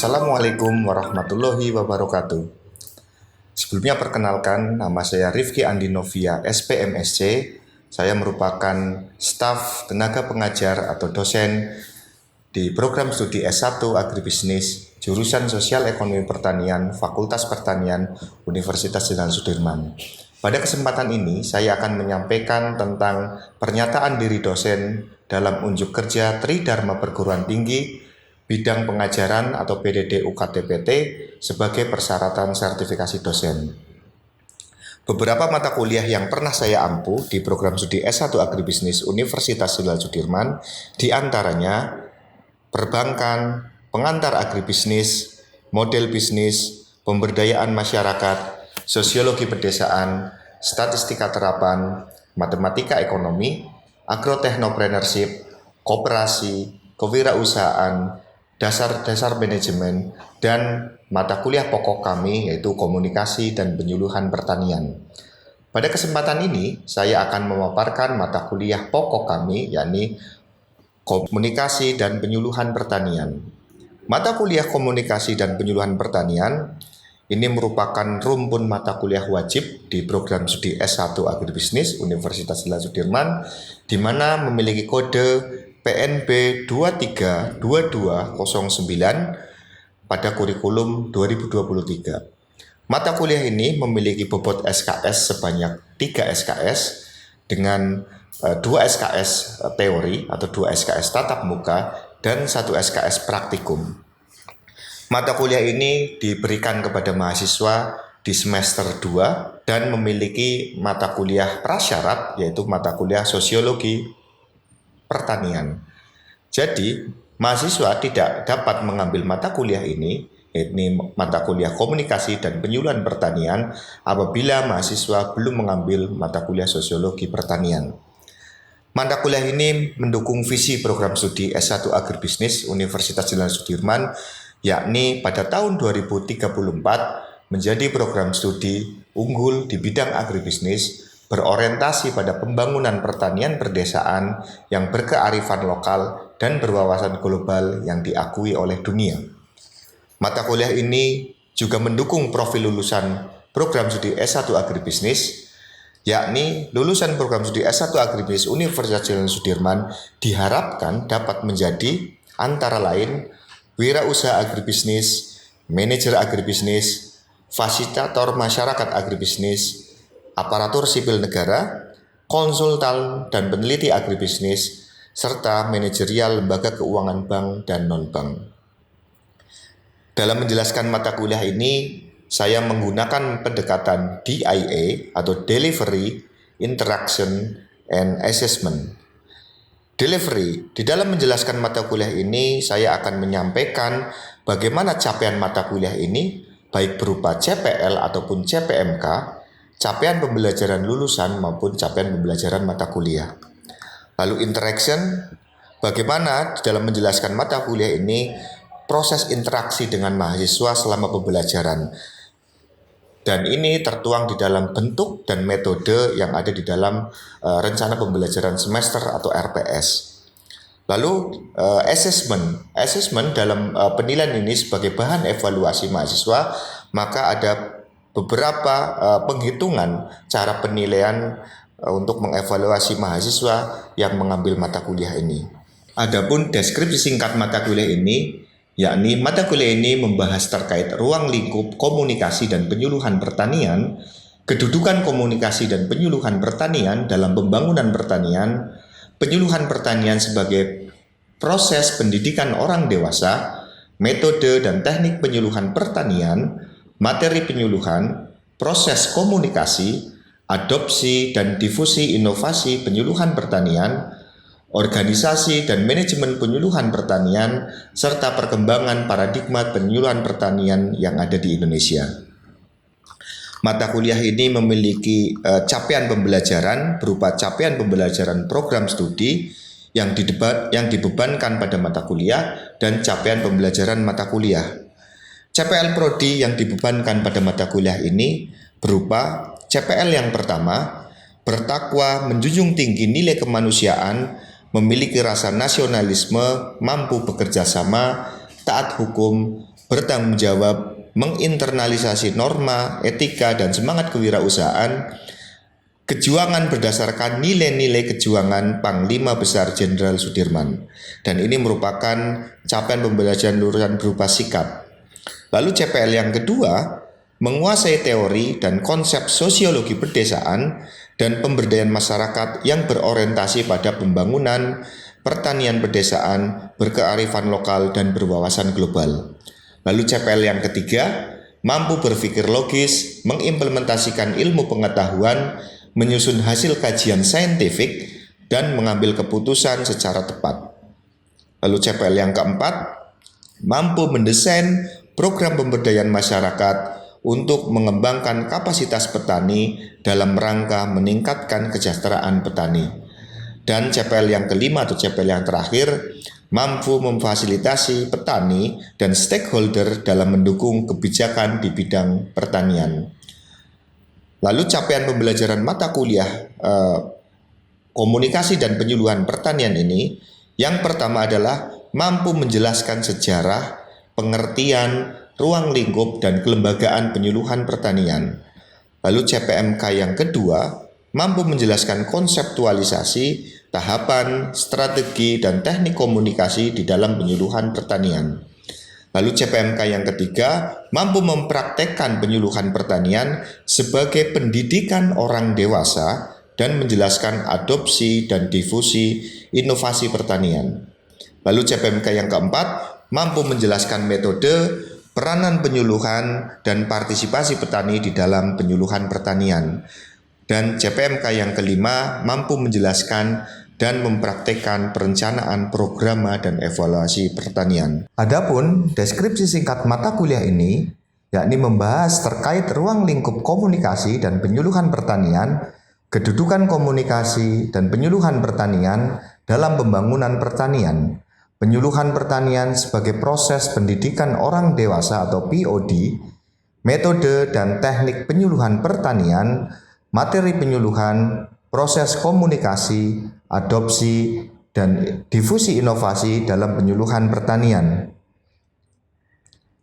Assalamualaikum warahmatullahi wabarakatuh. Sebelumnya perkenalkan, nama saya Rifki Andi Novia, SPMSC. Saya merupakan staf tenaga pengajar atau dosen di program studi S1 Agribisnis, jurusan Sosial Ekonomi Pertanian, Fakultas Pertanian, Universitas Jenderal Sudirman. Pada kesempatan ini, saya akan menyampaikan tentang pernyataan diri dosen dalam unjuk kerja Tridharma Perguruan Tinggi bidang pengajaran atau PDD UKT-PT sebagai persyaratan sertifikasi dosen. Beberapa mata kuliah yang pernah saya ampuh di program studi S1 Agribisnis Universitas Jenderal Sudirman, di antaranya perbankan, pengantar agribisnis, model bisnis, pemberdayaan masyarakat, sosiologi pedesaan, statistika terapan, matematika ekonomi, agrotechnopreneurship, koperasi, kewirausahaan, dasar-dasar manajemen, dan mata kuliah pokok kami yaitu komunikasi dan penyuluhan pertanian. Pada kesempatan ini, saya akan memaparkan mata kuliah pokok kami, yakni komunikasi dan penyuluhan pertanian. Mata kuliah komunikasi dan penyuluhan pertanian ini merupakan rumpun mata kuliah wajib di program studi S1 Agribisnis Universitas Jenderal Sudirman, di mana memiliki kode PNB 232209 pada kurikulum 2023. Mata kuliah ini memiliki bobot SKS sebanyak 3 SKS dengan 2 SKS teori atau 2 SKS tatap muka dan 1 SKS praktikum. Mata kuliah ini diberikan kepada mahasiswa di semester 2 dan memiliki mata kuliah prasyarat yaitu mata kuliah sosiologi pertanian. Jadi, mahasiswa tidak dapat mengambil mata kuliah ini, yakni mata kuliah komunikasi dan penyuluhan pertanian, apabila mahasiswa belum mengambil mata kuliah sosiologi pertanian. Mata kuliah ini mendukung visi program studi S1 Agribisnis Universitas Jenderal Sudirman, yakni pada tahun 2034 menjadi program studi unggul di bidang agribisnis, berorientasi pada pembangunan pertanian perdesaan yang berkearifan lokal dan berwawasan global yang diakui oleh dunia. Mata kuliah ini juga mendukung profil lulusan program studi S1 Agribisnis, yakni lulusan program studi S1 Agribisnis Universitas Jenderal Sudirman diharapkan dapat menjadi antara lain wirausaha agribisnis, manajer agribisnis, fasilitator masyarakat agribisnis, aparatur sipil negara, konsultan dan peneliti agribisnis, serta manajerial lembaga keuangan bank dan non-bank. Dalam menjelaskan mata kuliah ini, saya menggunakan pendekatan DIA atau Delivery, Interaction, and Assessment. Delivery, di dalam menjelaskan mata kuliah ini, saya akan menyampaikan bagaimana capaian mata kuliah ini, baik berupa CPL ataupun CPMK, capaian pembelajaran lulusan maupun capaian pembelajaran mata kuliah. Lalu interaction, bagaimana dalam menjelaskan mata kuliah ini proses interaksi dengan mahasiswa selama pembelajaran. Dan ini tertuang di dalam bentuk dan metode yang ada di dalam rencana pembelajaran semester atau RPS. Lalu assessment dalam penilaian ini sebagai bahan evaluasi mahasiswa, maka ada beberapa penghitungan cara penilaian untuk mengevaluasi mahasiswa yang mengambil mata kuliah ini. Adapun deskripsi singkat mata kuliah ini, yakni mata kuliah ini membahas terkait ruang lingkup komunikasi dan penyuluhan pertanian, kedudukan komunikasi dan penyuluhan pertanian dalam pembangunan pertanian, penyuluhan pertanian sebagai proses pendidikan orang dewasa, metode dan teknik penyuluhan pertanian, materi penyuluhan, proses komunikasi, adopsi dan difusi inovasi penyuluhan pertanian, organisasi dan manajemen penyuluhan pertanian, serta perkembangan paradigma penyuluhan pertanian yang ada di Indonesia. Mata kuliah ini memiliki capaian pembelajaran berupa capaian pembelajaran program studi yang dibebankan pada mata kuliah dan capaian pembelajaran mata kuliah. CPL Prodi yang dibebankan pada mata kuliah ini berupa CPL yang pertama, bertakwa menjunjung tinggi nilai kemanusiaan, memiliki rasa nasionalisme, mampu bekerja sama, taat hukum, bertanggung jawab, menginternalisasi norma, etika, dan semangat kewirausahaan, kejuangan berdasarkan nilai-nilai kejuangan Panglima Besar Jenderal Sudirman. Dan ini merupakan capaian pembelajaran lulusan berupa sikap. Lalu CPL yang kedua, menguasai teori dan konsep sosiologi pedesaan dan pemberdayaan masyarakat yang berorientasi pada pembangunan pertanian pedesaan, berkearifan lokal, dan berwawasan global. Lalu CPL yang ketiga, mampu berpikir logis, mengimplementasikan ilmu pengetahuan, menyusun hasil kajian saintifik, dan mengambil keputusan secara tepat. Lalu CPL yang keempat, mampu mendesain program pemberdayaan masyarakat untuk mengembangkan kapasitas petani dalam rangka meningkatkan kesejahteraan petani. Dan CPL yang kelima atau CPL yang terakhir, mampu memfasilitasi petani dan stakeholder dalam mendukung kebijakan di bidang pertanian. Lalu capaian pembelajaran mata kuliah komunikasi dan penyuluhan pertanian ini, yang pertama adalah mampu menjelaskan sejarah, pengertian, ruang lingkup, dan kelembagaan penyuluhan pertanian. Lalu CPMK yang kedua, mampu menjelaskan konseptualisasi, tahapan, strategi, dan teknik komunikasi di dalam penyuluhan pertanian. Lalu CPMK yang ketiga, mampu mempraktekkan penyuluhan pertanian sebagai pendidikan orang dewasa dan menjelaskan adopsi dan difusi inovasi pertanian. Lalu CPMK yang keempat, mampu menjelaskan metode, peranan penyuluhan, dan partisipasi petani di dalam penyuluhan pertanian. Dan CPMK yang kelima, mampu menjelaskan dan mempraktekkan perencanaan program dan evaluasi pertanian. Adapun deskripsi singkat mata kuliah ini, yakni membahas terkait ruang lingkup komunikasi dan penyuluhan pertanian, kedudukan komunikasi dan penyuluhan pertanian dalam pembangunan pertanian, penyuluhan pertanian sebagai proses pendidikan orang dewasa atau POD, metode dan teknik penyuluhan pertanian, materi penyuluhan, proses komunikasi, adopsi, dan difusi inovasi dalam penyuluhan pertanian,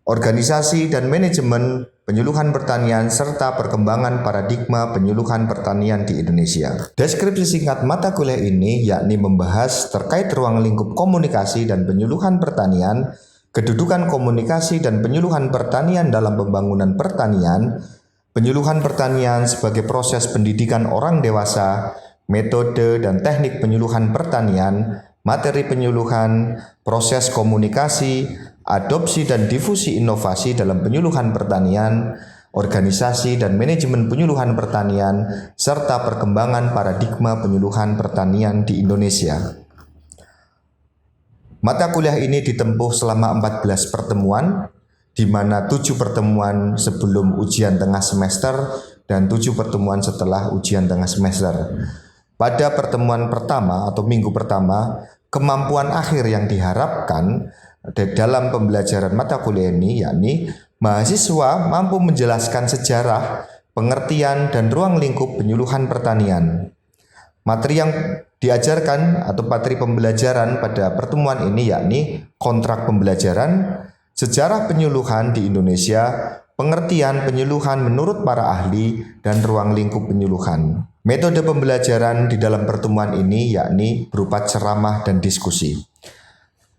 organisasi dan manajemen penyuluhan pertanian, serta perkembangan paradigma penyuluhan pertanian di Indonesia. Deskripsi singkat mata kuliah ini yakni membahas terkait ruang lingkup komunikasi dan penyuluhan pertanian, kedudukan komunikasi dan penyuluhan pertanian dalam pembangunan pertanian, penyuluhan pertanian sebagai proses pendidikan orang dewasa, metode dan teknik penyuluhan pertanian, materi penyuluhan, proses komunikasi, adopsi dan difusi inovasi dalam penyuluhan pertanian, organisasi dan manajemen penyuluhan pertanian, serta perkembangan paradigma penyuluhan pertanian di Indonesia. Mata kuliah ini ditempuh selama 14 pertemuan, di mana 7 pertemuan sebelum ujian tengah semester dan 7 pertemuan setelah ujian tengah semester. Pada pertemuan pertama atau minggu pertama, kemampuan akhir yang diharapkan dalam pembelajaran mata kuliah ini yakni mahasiswa mampu menjelaskan sejarah, pengertian, dan ruang lingkup penyuluhan pertanian. Materi yang diajarkan atau materi pembelajaran pada pertemuan ini yakni kontrak pembelajaran, sejarah penyuluhan di Indonesia, pengertian penyuluhan menurut para ahli, dan ruang lingkup penyuluhan. Metode pembelajaran di dalam pertemuan ini yakni berupa ceramah dan diskusi.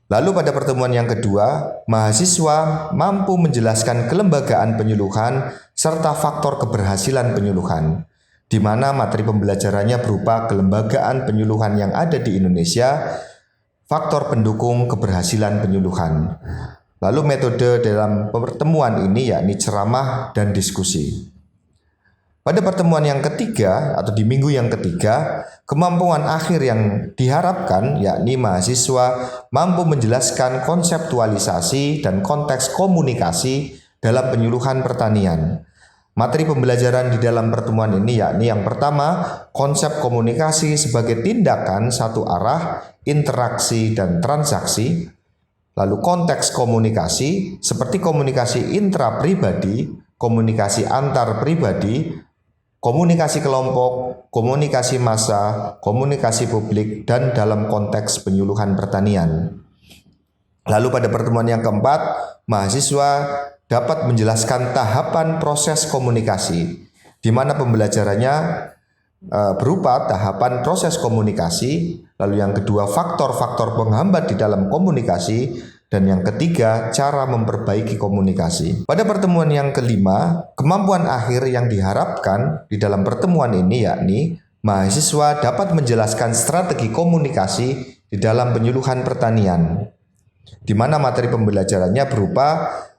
Lalu pada pertemuan yang kedua, mahasiswa mampu menjelaskan kelembagaan penyuluhan serta faktor keberhasilan penyuluhan, di mana materi pembelajarannya berupa kelembagaan penyuluhan yang ada di Indonesia, faktor pendukung keberhasilan penyuluhan. Lalu metode dalam pertemuan ini yakni ceramah dan diskusi. Pada pertemuan yang ketiga atau di minggu yang ketiga, kemampuan akhir yang diharapkan yakni mahasiswa mampu menjelaskan konseptualisasi dan konteks komunikasi dalam penyuluhan pertanian. Materi pembelajaran di dalam pertemuan ini yakni yang pertama, konsep komunikasi sebagai tindakan satu arah, interaksi dan transaksi. Lalu konteks komunikasi seperti komunikasi intrapribadi, komunikasi antar pribadi, komunikasi kelompok, komunikasi massa, komunikasi publik, dan dalam konteks penyuluhan pertanian. Lalu pada pertemuan yang keempat, mahasiswa dapat menjelaskan tahapan proses komunikasi, di mana pembelajarannya berupa tahapan proses komunikasi, lalu yang kedua faktor-faktor penghambat di dalam komunikasi, dan yang ketiga cara memperbaiki komunikasi. Pada pertemuan yang kelima, kemampuan akhir yang diharapkan di dalam pertemuan ini yakni mahasiswa dapat menjelaskan strategi komunikasi di dalam penyuluhan pertanian, di mana materi pembelajarannya berupa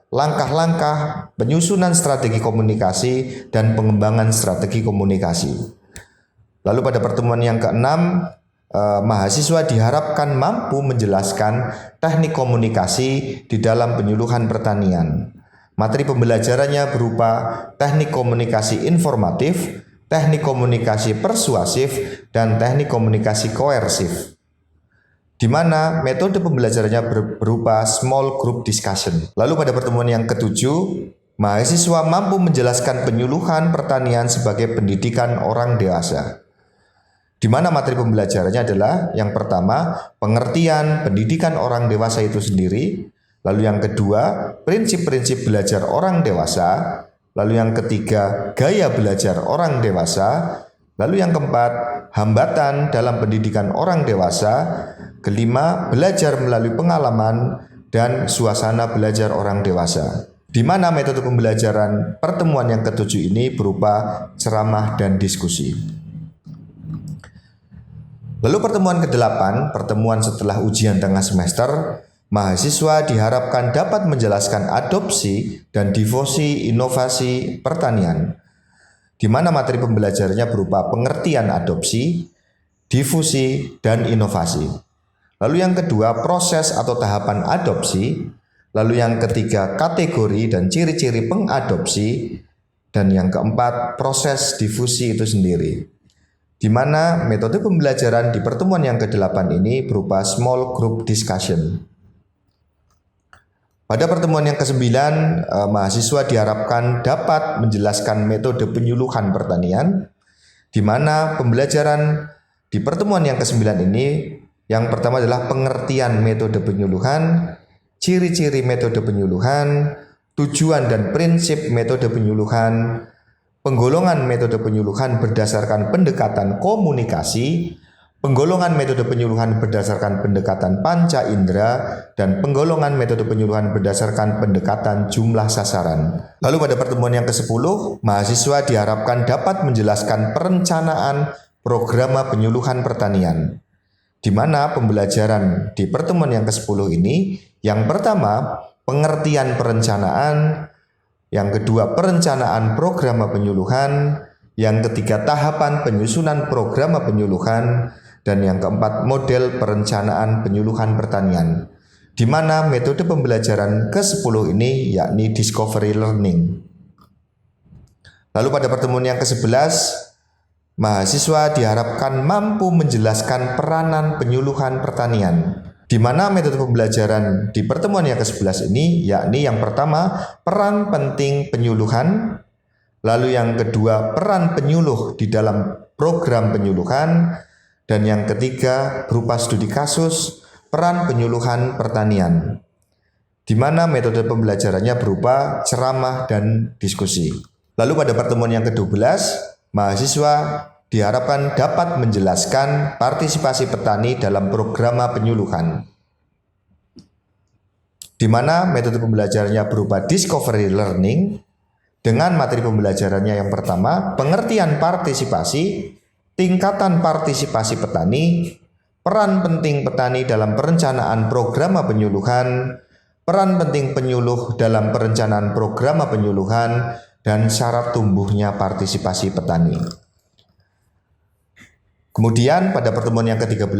langkah-langkah penyusunan strategi komunikasi dan pengembangan strategi komunikasi. Lalu pada pertemuan yang keenam, mahasiswa diharapkan mampu menjelaskan teknik komunikasi di dalam penyuluhan pertanian. Materi pembelajarannya berupa teknik komunikasi informatif, teknik komunikasi persuasif, dan teknik komunikasi koersif, di mana metode pembelajarannya berupa small group discussion. Lalu pada pertemuan yang ketujuh, mahasiswa mampu menjelaskan penyuluhan pertanian sebagai pendidikan orang dewasa, di mana materi pembelajarannya adalah yang pertama, pengertian pendidikan orang dewasa itu sendiri, lalu yang kedua, prinsip-prinsip belajar orang dewasa, lalu yang ketiga, gaya belajar orang dewasa, lalu yang keempat, hambatan dalam pendidikan orang dewasa, kelima, belajar melalui pengalaman, dan suasana belajar orang dewasa, di mana metode pembelajaran pertemuan yang ketujuh ini berupa ceramah dan diskusi. Lalu pertemuan ke-8, pertemuan setelah ujian tengah semester, mahasiswa diharapkan dapat menjelaskan adopsi dan difusi inovasi pertanian, di mana materi pembelajarannya berupa pengertian adopsi, difusi, dan inovasi. Lalu yang kedua, proses atau tahapan adopsi. Lalu yang ketiga, kategori dan ciri-ciri pengadopsi. Dan yang keempat, proses difusi itu sendiri, di mana metode pembelajaran di pertemuan yang ke-8 ini berupa small group discussion. Pada pertemuan yang ke-9, mahasiswa diharapkan dapat menjelaskan metode penyuluhan pertanian, di mana pembelajaran di pertemuan yang ke-9 ini yang pertama adalah pengertian metode penyuluhan, ciri-ciri metode penyuluhan, tujuan dan prinsip metode penyuluhan, penggolongan metode penyuluhan berdasarkan pendekatan komunikasi, penggolongan metode penyuluhan berdasarkan pendekatan panca indera, dan penggolongan metode penyuluhan berdasarkan pendekatan jumlah sasaran. Lalu pada pertemuan yang ke-10, mahasiswa diharapkan dapat menjelaskan perencanaan program penyuluhan pertanian, di mana pembelajaran di pertemuan yang ke-10 ini, yang pertama, pengertian perencanaan, yang kedua, perencanaan program penyuluhan, yang ketiga, tahapan penyusunan program penyuluhan, dan yang keempat, model perencanaan penyuluhan pertanian, di mana metode pembelajaran ke-10 ini yakni discovery learning. Lalu pada pertemuan yang ke-11, mahasiswa diharapkan mampu menjelaskan peranan penyuluhan pertanian, di mana metode pembelajaran di pertemuan yang ke-11 ini yakni yang pertama, peran penting penyuluhan, lalu yang kedua, peran penyuluh di dalam program penyuluhan, dan yang ketiga berupa studi kasus peran penyuluhan pertanian, di mana metode pembelajarannya berupa ceramah dan diskusi. Lalu pada pertemuan yang ke-12, mahasiswa diharapkan dapat menjelaskan partisipasi petani dalam program penyuluhan, di mana metode pembelajarannya berupa discovery learning dengan materi pembelajarannya yang pertama, pengertian partisipasi, tingkatan partisipasi petani, peran penting petani dalam perencanaan program penyuluhan, peran penting penyuluh dalam perencanaan program penyuluhan, dan syarat tumbuhnya partisipasi petani. Kemudian pada pertemuan yang ke-13,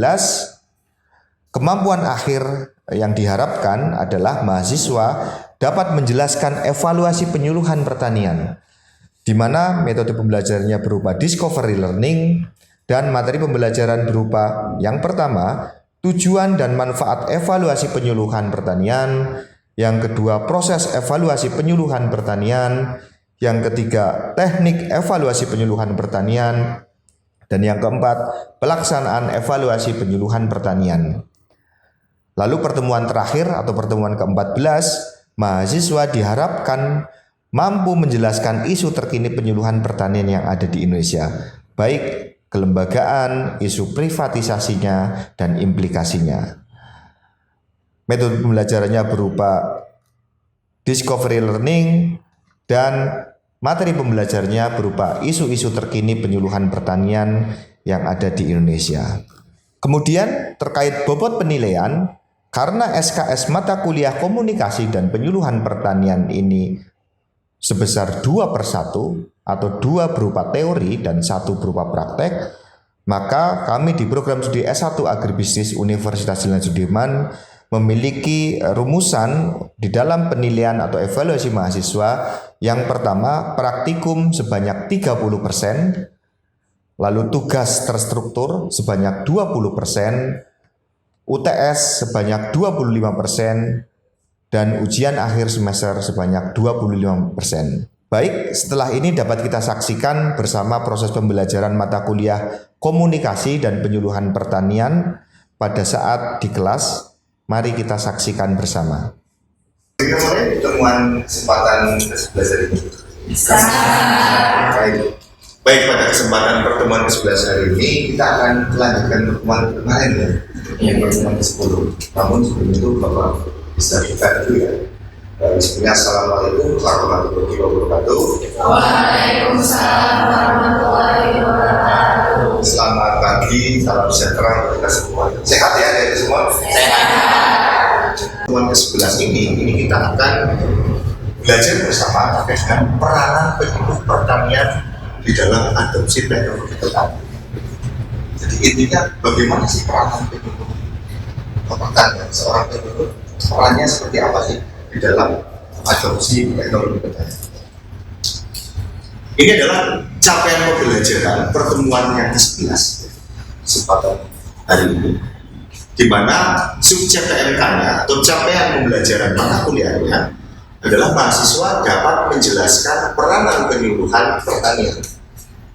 kemampuan akhir yang diharapkan adalah mahasiswa dapat menjelaskan evaluasi penyuluhan pertanian, di mana metode pembelajarannya berupa discovery learning dan materi pembelajaran berupa yang pertama, tujuan dan manfaat evaluasi penyuluhan pertanian, yang kedua, proses evaluasi penyuluhan pertanian, yang ketiga, teknik evaluasi penyuluhan pertanian, dan yang keempat, pelaksanaan evaluasi penyuluhan pertanian. Lalu pertemuan terakhir atau pertemuan ke-14, mahasiswa diharapkan mampu menjelaskan isu terkini penyuluhan pertanian yang ada di Indonesia, baik kelembagaan, isu privatisasinya, dan implikasinya. Metode pembelajarannya berupa discovery learning dan materi pembelajarnya berupa isu-isu terkini penyuluhan pertanian yang ada di Indonesia. Kemudian terkait bobot penilaian, karena SKS mata kuliah komunikasi dan penyuluhan pertanian ini sebesar 2/1 atau 2 berupa teori dan 1 berupa praktek, maka kami di program studi S1 Agribisnis Universitas Jenderal Sudirman memiliki rumusan di dalam penilaian atau evaluasi mahasiswa. Yang pertama, praktikum sebanyak 30%, lalu tugas terstruktur sebanyak 20%, UTS sebanyak 25%, dan ujian akhir semester sebanyak 25%. Baik, setelah ini dapat kita saksikan bersama proses pembelajaran mata kuliah komunikasi dan penyuluhan pertanian pada saat di kelas. Mari kita saksikan bersama. Kita mulai pertemuan kesempatan ke-11 hari ini. Baik, pada kesempatan pertemuan ke-11 hari ini kita akan melanjutkan pertemuan kemarin ya, yang pertemuan ke-10. Namun sebelum itu Bapak bisa buka dulu ya. Bismillah, Assalamualaikum warahmatullahi wabarakatuh. Waalaikumsalam warahmatullahi wabarakatuh. Selamat pagi, salam sejahtera untuk kita semua. Sehat ya dari semua? Sehat. Pertemuan ke-11 ini kita akan belajar bersama terkait dengan peranan penyuluh pertanian di dalam adopsi teknologi pertanian. Jadi intinya bagaimana sih peranan penyuluh pertanian? Seorang penyuluh perannya seperti apa sih di dalam adopsi teknologi pertanian? Ini adalah capaian pembelajaran pertemuan yang ke-11 kesempatan hari ini, di mana subjek PMK-nya atau capaian pembelajaran mata kuliahnya adalah mahasiswa dapat menjelaskan peranan penyuluhan pertanian.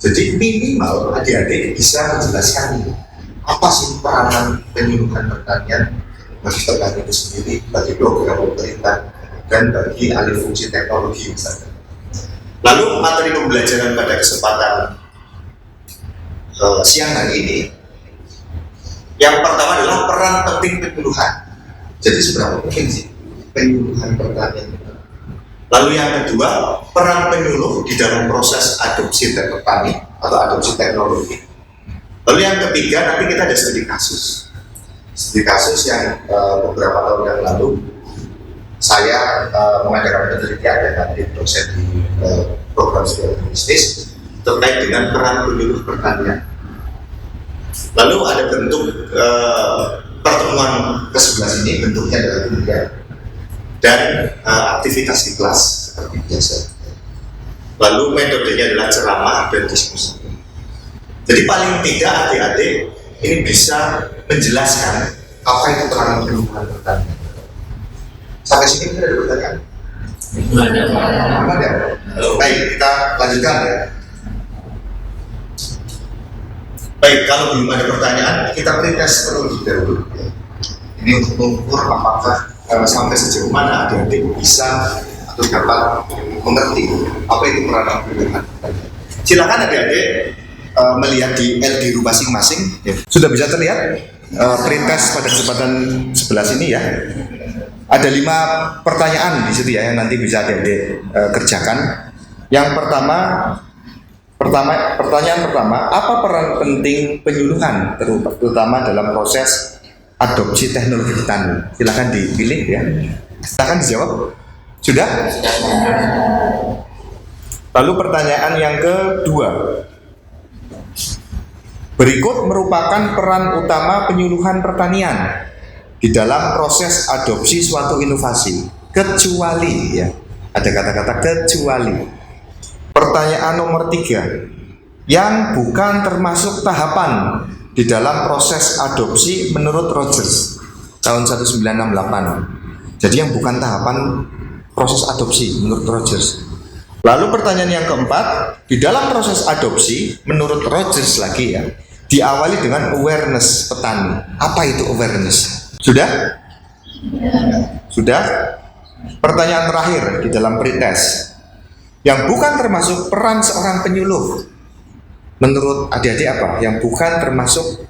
Jadi minimal adik-adik bisa menjelaskan apa sih peranan penyuluhan pertanian bagi petani itu sendiri, bagi program pemerintah, dan bagi alih fungsi teknologi misalnya. Lalu materi pembelajaran pada kesempatan siang hari ini, yang pertama adalah peran penting penyuluhan. Jadi seberapa penting sih penyuluhan pertanian? Lalu yang kedua, peran penyuluh di dalam proses adopsi petani atau adopsi teknologi. Lalu yang ketiga, nanti kita ada studi kasus. Studi kasus yang beberapa tahun yang lalu saya mengadakan penelitian dengan tim dosen di program studi bisnis terkait dengan peran penyuluh pertanian. Lalu ada bentuk pertemuan ke-11 ini, bentuknya adalah kuliah dan aktivitas di kelas seperti biasa. Lalu metodenya adalah ceramah dan diskusi. Jadi paling tidak adik-adik ini bisa menjelaskan apa itu peran penyuluhan pertanian. Sampai sini kita ada pertanyaan? Ada. Baik, kita lanjutkan ya. Baik, kalau belum ada pertanyaan, kita pretest terlebih dahulu. Ini untuk mengukur apakah sampai sejauh mana adik-adik bisa atau dapat mengerti apa itu peranan penyuluhan. Silakan adik-adik melihat di LD masing-masing. Sudah bisa terlihat pretest pada kesempatan 11 ini ya. Ada 5 pertanyaan di situ ya yang nanti bisa adik-adik kerjakan. Yang pertanyaan pertama, apa peran penting penyuluhan terutama dalam proses adopsi teknologi petani? Silakan dipilih ya. Silakan dijawab. Sudah? Lalu pertanyaan yang kedua. Berikut merupakan peran utama penyuluhan pertanian di dalam proses adopsi suatu inovasi, kecuali ya, ada kata-kata kecuali. Pertanyaan nomor 3, yang bukan termasuk tahapan di dalam proses adopsi menurut Rogers tahun 1968. Jadi yang bukan tahapan proses adopsi menurut Rogers. Lalu pertanyaan yang keempat, di dalam proses adopsi menurut Rogers lagi ya, diawali dengan awareness petani. Apa itu awareness? Sudah? Sudah? Pertanyaan terakhir di dalam pretest, yang bukan termasuk peran seorang penyuluh, menurut adik-adik apa? Yang bukan termasuk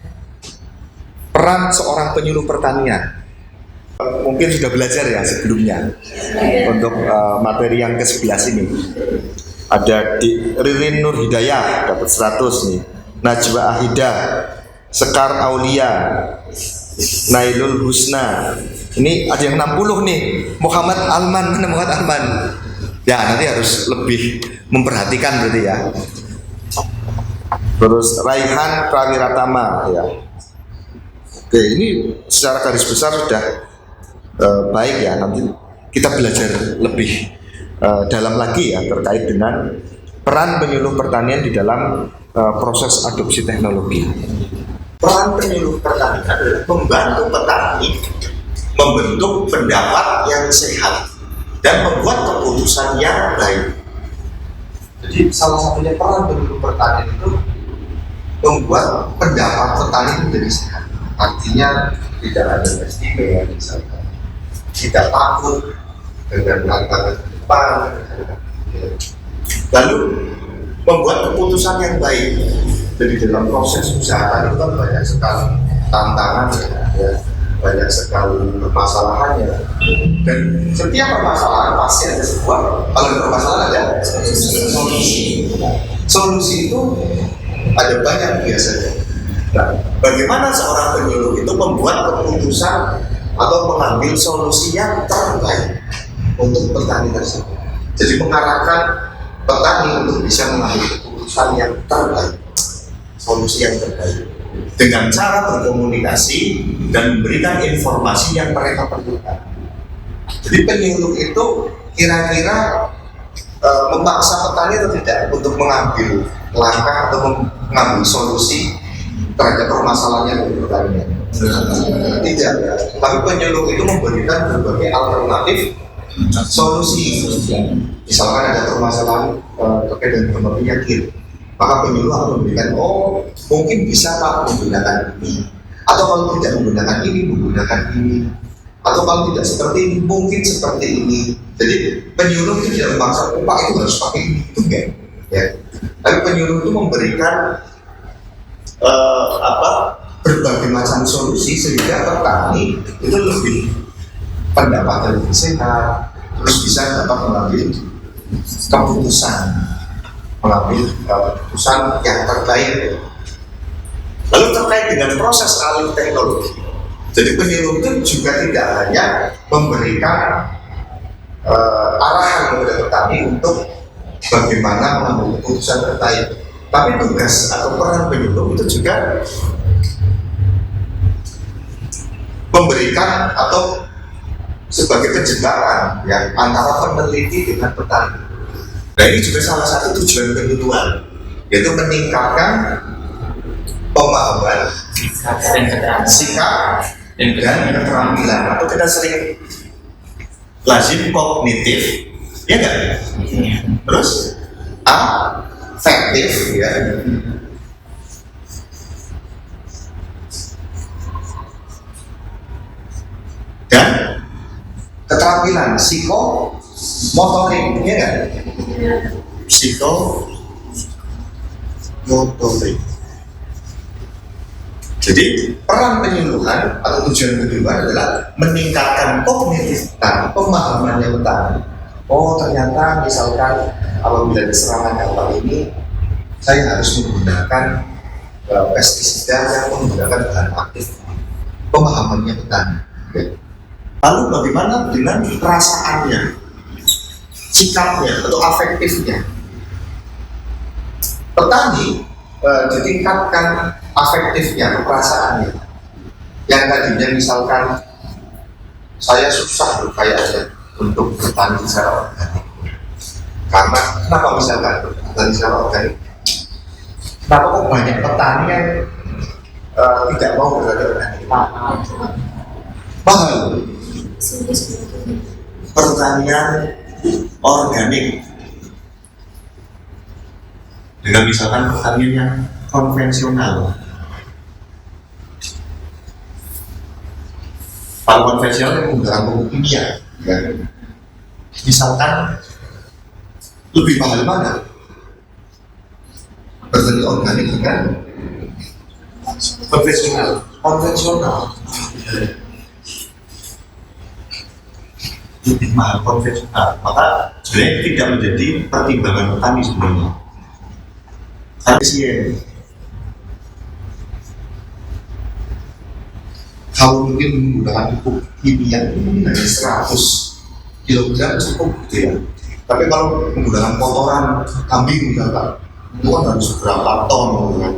peran seorang penyuluh pertanian. Mungkin sudah belajar ya sebelumnya untuk materi yang ke-11 ini. Ada di Ririn Nur Hidayah dapat 100 nih. Najwa Ahida, Sekar Aulia, Nailul Husna. Ini ada yang 60 nih. Muhammad Alman, mana Muhammad Alman? Ya, nanti harus lebih memperhatikan berarti ya. Terus Raihan Prawiratama ya. Oke, ini secara garis besar sudah baik ya. Nanti kita belajar lebih dalam lagi ya terkait dengan peran penyuluh pertanian di dalam proses adopsi teknologi. Peran penyuluh pertanian adalah membantu petani membentuk pendapat yang sehat dan membuat keputusan yang baik. Jadi salah satunya peran penyuluh pertanian itu membuat pendapat petani menjadi sehat. Artinya tidak ada estimasi misalkan, tidak takut dengan tantangan ke depan, lalu membuat keputusan yang baik. Jadi dalam proses usaha itu kan banyak sekali tantangan ya, banyak sekali permasalahannya, dan setiap permasalahan pasti ada sebuah, kalau ada permasalahan ada solusi. Solusi itu ada banyak biasanya. Nah, bagaimana seorang penyuluh itu membuat keputusan atau mengambil solusi yang terbaik untuk petani tersebut. Jadi mengarahkan petani untuk bisa mengambil keputusan yang terbaik, solusi yang terbaik, dengan cara berkomunikasi dan memberikan informasi yang mereka perlukan. Jadi penyuluh itu kira-kira memaksa petani atau tidak untuk mengambil langkah atau mengambil solusi terhadap permasalahannya dari pertanian? Tidak, tapi penyuluh itu memberikan berbagai alternatif solusi. Misalkan ada permasalahan terkait dengan hama penyakit, maka penyuluh akan memberikan, oh mungkin bisa Pak menggunakan ini, atau kalau tidak menggunakan ini, menggunakan ini, atau kalau tidak seperti ini, mungkin seperti ini. Jadi penyuluh itu tidak memaksa, oh Pak itu harus pakai ini, itu enggak ya. Tapi penyuluh itu memberikan berbagai macam solusi sehingga petani itu lebih pendapatan lebih sehat, terus bisa dapat mengambil keputusan yang terbaik. Lalu terkait dengan proses alih teknologi, jadi penyuluh itu juga tidak hanya memberikan arahan kepada petani untuk bagaimana mengambil keputusan terbaik, tapi tugas atau peran penyuluh itu juga memberikan atau sebagai penjembaran yang antara peneliti dengan petani. Nah ini juga salah satu tujuan penyuluhan, yaitu meningkatkan pemahaman, sikap, dan keterampilan, atau kita sering lazim kognitif, ya enggak? Terus afektif, ya. Dan keterampilan psikomotorik, ya kan? Psikomotorik. Jadi peran penyuluhan atau tujuan penyuluhan adalah meningkatkan kognitif dan pemahamannya petani. Oh ternyata misalkan apabila diserang hama ini, saya harus menggunakan pestisida yang menggunakan bahan aktif. Pemahamannya petani. Lalu bagaimana dengan perasaannya, sikapnya atau afektifnya? Petani ditingkatkan afektifnya, perasaannya. Yang tadinya misalkan saya susah kayaknya untuk bertani secara organik. Karena kenapa misalkan bertani secara organik? Kenapa kok banyak petani yang tidak mau bertani organik? Mahal. Pertanian organik dengan misalkan pertanian yang konvensional, Kalau konvensional yang menggunakan pupuk kimia, ya. Misalkan lebih mahal mana? Bertani organik kan? Konvensional. Lebih mahal konvensional, maka sebenarnya tidak menjadi pertimbangan petani sebenarnya. Efisien. Kalau mungkin menggunakan pupuk kimia mungkin hanya 100 kg cukup gitu ya. Tapi kalau menggunakan kotoran kambing misalkan, itu kan harus berapa ton gitu kan.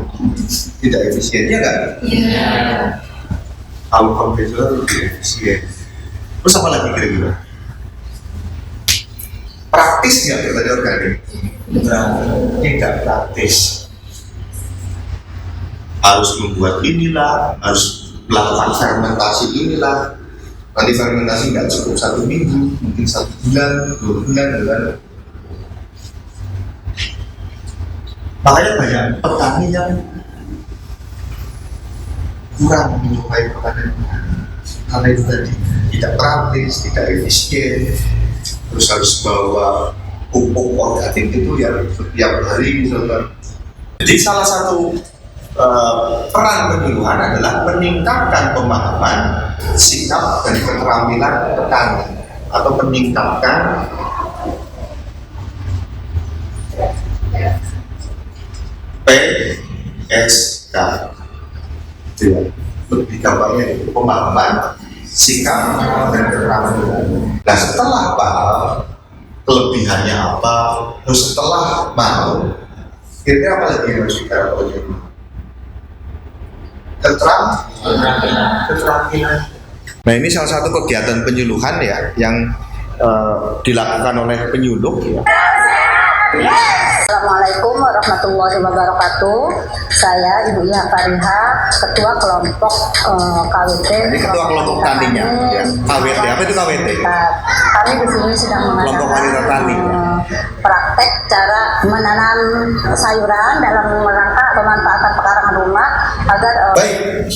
Tidak efisien ya kan? Iya. Kalau konvensional lebih efisien. Terus apa lagi kira-kira? Praktis nggak bertani organik? Tidak praktis. Harus membuat inilah, harus melakukan fermentasi inilah. Nanti fermentasi nggak cukup 1 minggu, mungkin 1 bulan, 2 bulan, kan? Makanya banyak petani yang kurang menyukai pertanian karena itu tadi tidak praktis, tidak efisien. Terus harus bawa pupuk organik itu yang setiap hari misalkan. Jadi salah satu peran penyuluhan adalah meningkatkan pemahaman, sikap dan keterampilan petani atau meningkatkan PSK. Lebih gampangnya itu pemahaman, sikap dan keterampilan. Nah setelah paham kelebihannya apa, terus setelah mau, kira-kira apa lagi yang harus kita lakukan? Keterampilan. Nah ini salah satu kegiatan penyuluhan ya yang dilakukan oleh penyuluh ya. Assalamualaikum warahmatullahi wabarakatuh. Saya Ibu Iha Fariha, Ketua Kelompok KWT. Ini Ketua Kelompok Taninya, ya. KWT, apa itu KWT? Kami di sini sedang Kelompok Wanita Tani. Praktek cara menanam sayuran dalam rangka pemanfaatan pekarangan rumah agar Baik,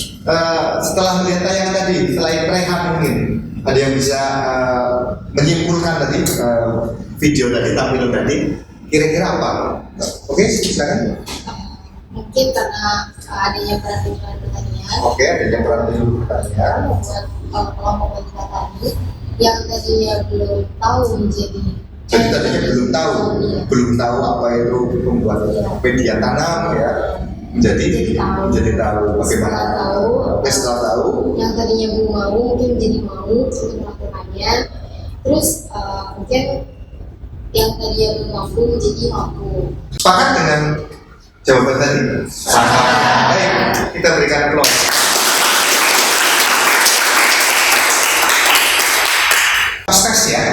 setelah melihat tayangan tadi, selain Rehan mungkin ada yang bisa menyimpulkan tadi video tadi, tampilan tadi, kira-kira apa? Oke, silakan. Mungkin karena adanya peran penyuluhan pertanian. Oke, adanya peran penyuluhan pertanian. Membuat kelompok wanita tani yang tadinya belum tahu menjadi. Jadi tadinya belum tahu apa itu membuat media tanam ya. Jadi tahu bagaimana. Setelah tahu. Yang tadinya belum mau mungkin menjadi mau untuk melakukannya. Terus mungkin yang tadinya belum mampu menjadi mampu. Sepakat dengan jawaban tadi? Sangat. Baik, kita berikan aplaus. Proses ya.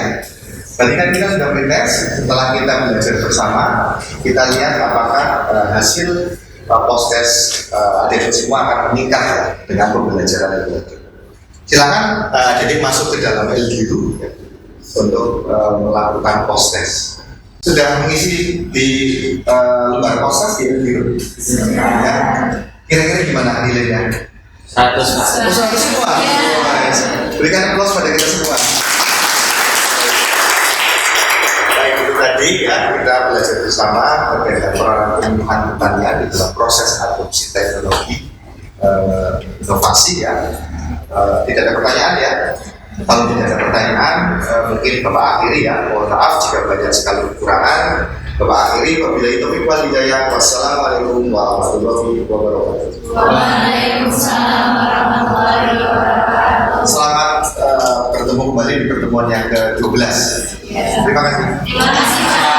Tadi kan kita sudah pretest, setelah kita belajar bersama, kita lihat apakah hasil post-test adik semua akan meningkat ya, dengan pembelajaran itu. Silakan jadi masuk ke dalam LDU ya, untuk melakukan post-test. Sudah mengisi di lembar post-test di LDU? Ya. Kira-kira gimana nilainya? 100. 100 semua? Berikan aplaus pada kita semua. Tadi ya kita belajar bersama terkait peran penyuluhan pertanian di dalam proses adopsi teknologi inovasi ya. Tidak ada pertanyaan ya. Kalau tidak ada pertanyaan mungkin Bapak akhiri ya. Mohon maaf jika banyak sekali kekurangan. Bapak akhiri wabillahi taufiq wal hidayah. Wassalamualaikum warahmatullahi wabarakatuh. Waalaikumsalam warahmatullahi wabarakatuh. Selamat bertemu kembali di pertemuan yang ke-12. Terima kasih. Terima kasih.